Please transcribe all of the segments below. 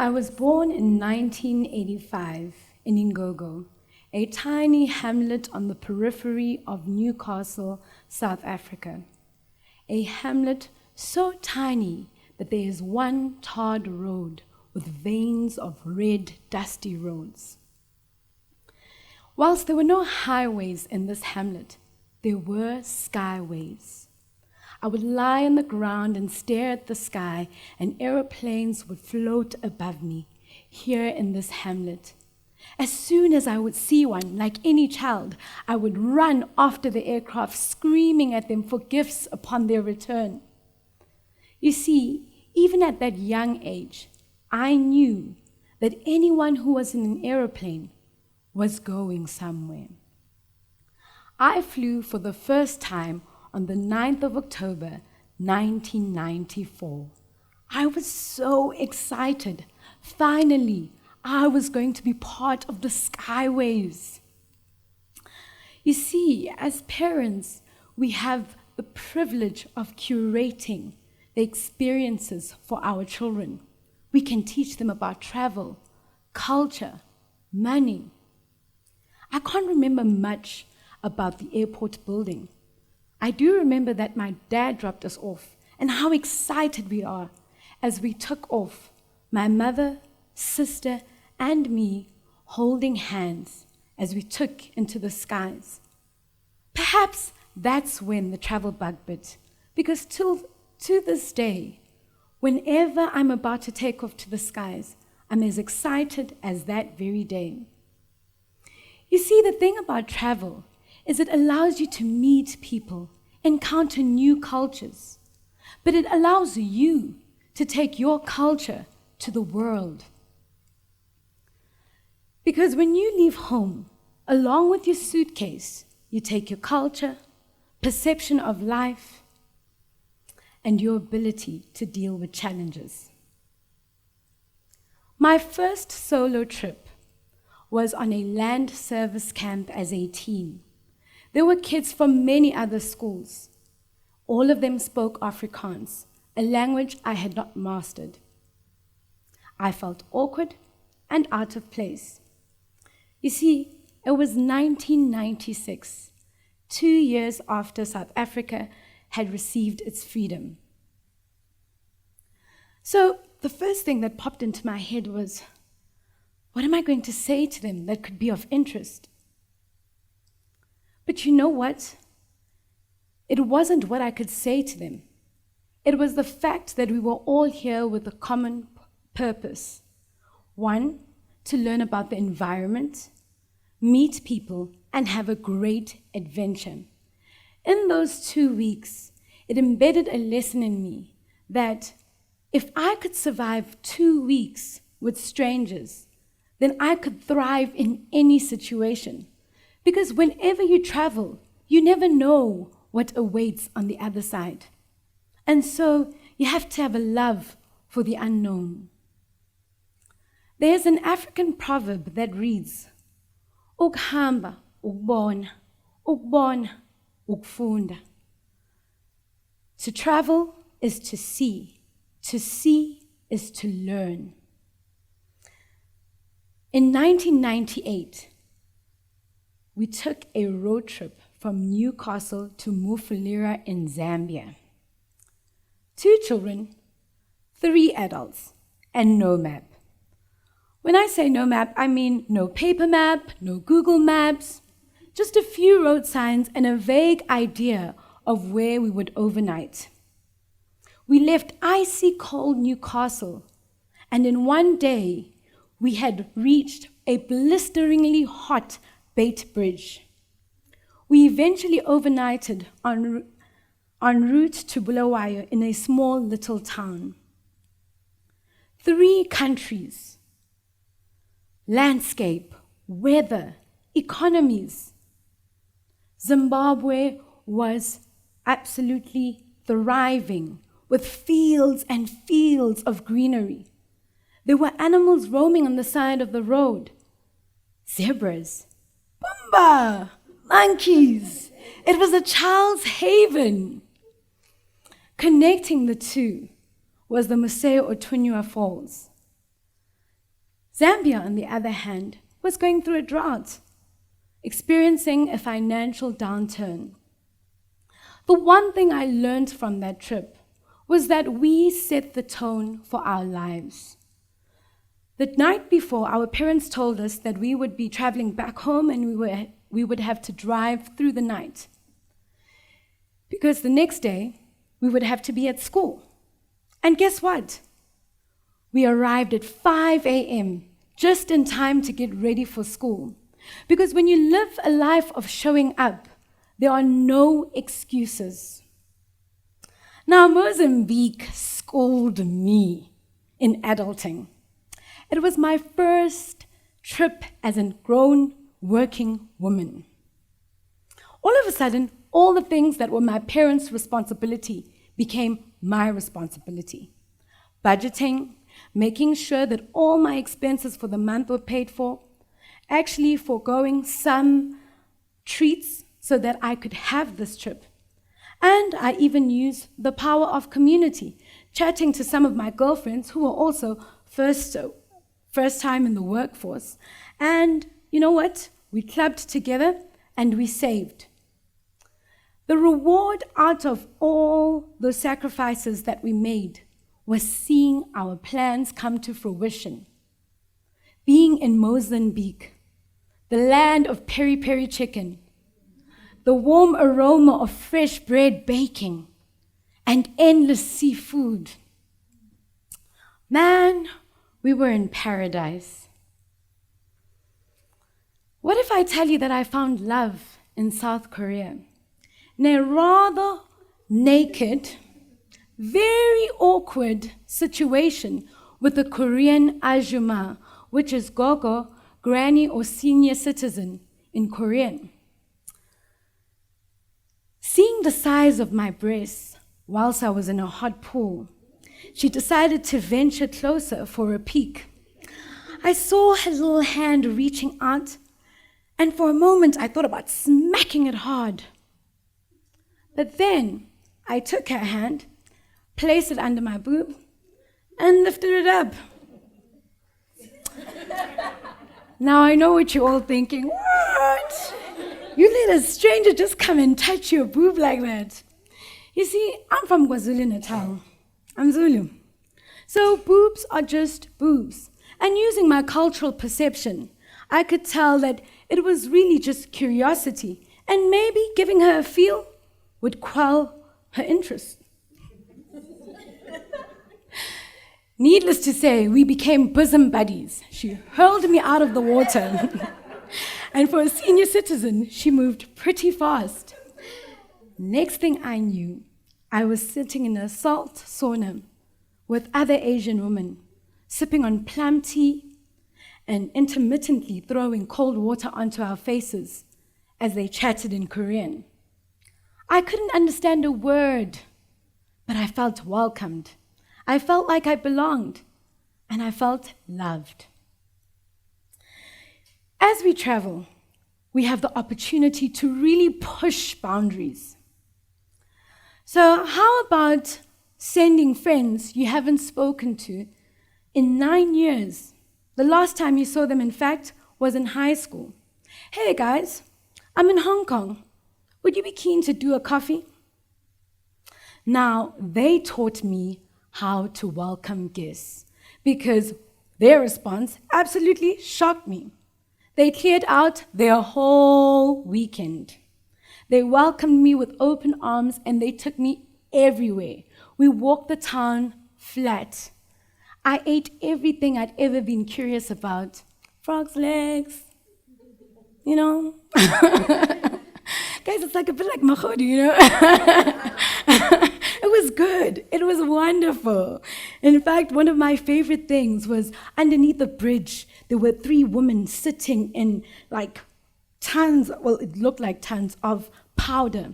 I was born in 1985 in Ingogo, a tiny hamlet on the periphery of Newcastle, South Africa. A hamlet so tiny that there is one tarred road with veins of red, dusty roads. Whilst there were no highways in this hamlet, there were skyways. I would lie on the ground and stare at the sky, and aeroplanes would float above me here in this hamlet. As soon as I would see one, like any child, I would run after the aircraft, screaming at them for gifts upon their return. You see, even at that young age, I knew that anyone who was in an aeroplane was going somewhere. I flew for the first time on the 9th of October, 1994. I was so excited. Finally, I was going to be part of the skyways. You see, as parents, we have the privilege of curating the experiences for our children. We can teach them about travel, culture, money. I can't remember much about the airport building. I do remember that my dad dropped us off and how excited we are as we took off, my mother, sister, and me holding hands as we took into the skies. Perhaps that's when the travel bug bit, because to this day, whenever I'm about to take off to the skies, I'm as excited as that very day. You see, the thing about travel is it allows you to meet people, encounter new cultures, but it allows you to take your culture to the world. Because when you leave home, along with your suitcase, you take your culture, perception of life, and your ability to deal with challenges. My first solo trip was on a land service camp as a teen. There were kids from many other schools. All of them spoke Afrikaans, a language I had not mastered. I felt awkward and out of place. You see, it was 1996, 2 years after South Africa had received its freedom. So the first thing that popped into my head was, what am I going to say to them that could be of interest? But you know what? It wasn't what I could say to them. It was the fact that we were all here with a common purpose. One, to learn about the environment, meet people, and have a great adventure. In those 2 weeks, it embedded a lesson in me that if I could survive 2 weeks with strangers, then I could thrive in any situation. Because whenever you travel, you never know what awaits on the other side. And so you have to have a love for the unknown. There's an African proverb that reads, ukuhamba, ukubona, ukubona, ukufunda. To travel is to see is to learn. In 1998, we took a road trip from Newcastle to Mufulira in Zambia. 2 children, 3 adults, and no map. When I say no map, I mean no paper map, no Google Maps, just a few road signs and a vague idea of where we would overnight. We left icy cold Newcastle, and in one day, we had reached a blisteringly hot Bait Bridge. We eventually overnighted en route to Bulawayo in a small little town. 3 countries, landscape, weather, economies. Zimbabwe was absolutely thriving with fields and fields of greenery. There were animals roaming on the side of the road. Zebras, Pumbaa, monkeys. It was a child's haven. Connecting the two was the Museo Otunywa Falls. Zambia, on the other hand, was going through a drought, experiencing a financial downturn. The one thing I learned from that trip was that we set the tone for our lives. The night before, our parents told us that we would be traveling back home and we would have to drive through the night, because the next day we would have to be at school. And guess what? We arrived at 5 a.m., just in time to get ready for school. Because when you live a life of showing up, there are no excuses. Now, Mozambique schooled me in adulting. It was my first trip as a grown working woman. All of a sudden, all the things that were my parents' responsibility became my responsibility. Budgeting, making sure that all my expenses for the month were paid for, actually foregoing some treats so that I could have this trip. And I even used the power of community, chatting to some of my girlfriends who were also first time in the workforce. And you know what? We clubbed together and we saved. The reward out of all the sacrifices that we made was seeing our plans come to fruition. Being in Mozambique, the land of peri-peri chicken, the warm aroma of fresh bread baking, and endless seafood. Man, we were in paradise. What if I tell you that I found love in South Korea? In a rather naked, very awkward situation with a Korean ajumma, which is gogo, granny or senior citizen in Korean. Seeing the size of my breasts whilst I was in a hot pool, she decided to venture closer for a peek. I saw her little hand reaching out, and for a moment I thought about smacking it hard. But then I took her hand, placed it under my boob, and lifted it up. Now I know what you're all thinking. What? You let a stranger just come and touch your boob like that? You see, I'm from KwaZulu-Natal. I'm Zulu. So boobs are just boobs. And using my cultural perception, I could tell that it was really just curiosity, and maybe giving her a feel would quell her interest. Needless to say, we became bosom buddies. She hurled me out of the water. And for a senior citizen, she moved pretty fast. Next thing I knew, I was sitting in a salt sauna with other Asian women, sipping on plum tea and intermittently throwing cold water onto our faces as they chatted in Korean. I couldn't understand a word, but I felt welcomed. I felt like I belonged, and I felt loved. As we travel, we have the opportunity to really push boundaries. So how about sending friends you haven't spoken to in 9 years? The last time you saw them, in fact, was in high school. Hey guys, I'm in Hong Kong. Would you be keen to do a coffee? Now, they taught me how to welcome guests, because their response absolutely shocked me. They cleared out their whole weekend. They welcomed me with open arms and they took me everywhere. We walked the town flat. I ate everything I'd ever been curious about. Frog's legs, you know. Guys, it's like a bit like machodu, you know. It was good. It was wonderful. In fact, one of my favorite things was underneath the bridge, there were 3 women sitting in like tons, well, it looked like tons of powder.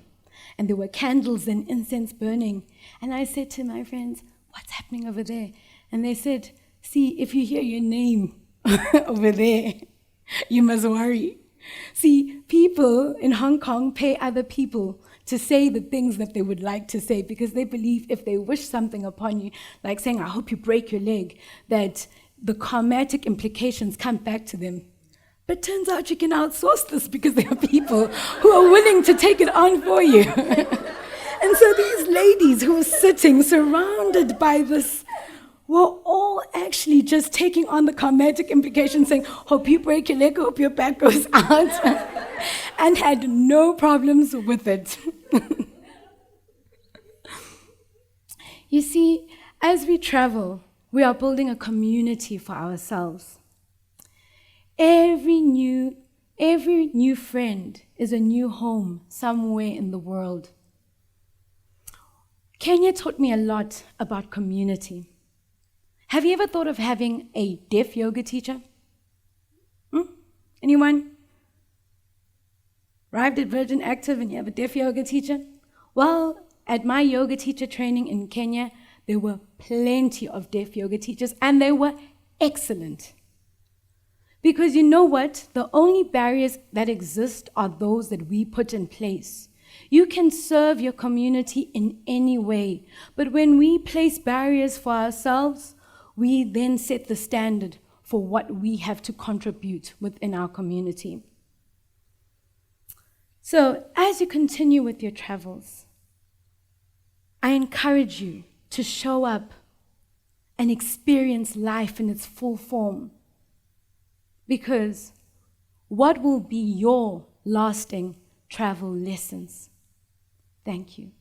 And there were candles and incense burning. And I said to my friends, what's happening over there? And they said, see, if you hear your name over there, you must worry. See, people in Hong Kong pay other people to say the things that they would like to say, because they believe if they wish something upon you, like saying, I hope you break your leg, that the karmatic implications come back to them. But turns out you can outsource this because there are people who are willing to take it on for you. And so these ladies who were sitting surrounded by this were all actually just taking on the karmatic implications, saying, hope you break your leg, hope your back goes out, and had no problems with it. You see, as we travel, we are building a community for ourselves. Every new friend is a new home somewhere in the world. Kenya taught me a lot about community. Have you ever thought of having a deaf yoga teacher? Anyone? Arrived at Virgin Active and you have a deaf yoga teacher? Well, at my yoga teacher training in Kenya, there were plenty of deaf yoga teachers, and they were excellent. Because you know what? The only barriers that exist are those that we put in place. You can serve your community in any way, but when we place barriers for ourselves, we then set the standard for what we have to contribute within our community. So, as you continue with your travels, I encourage you to show up and experience life in its full form. Because what will be your lasting travel lessons? Thank you.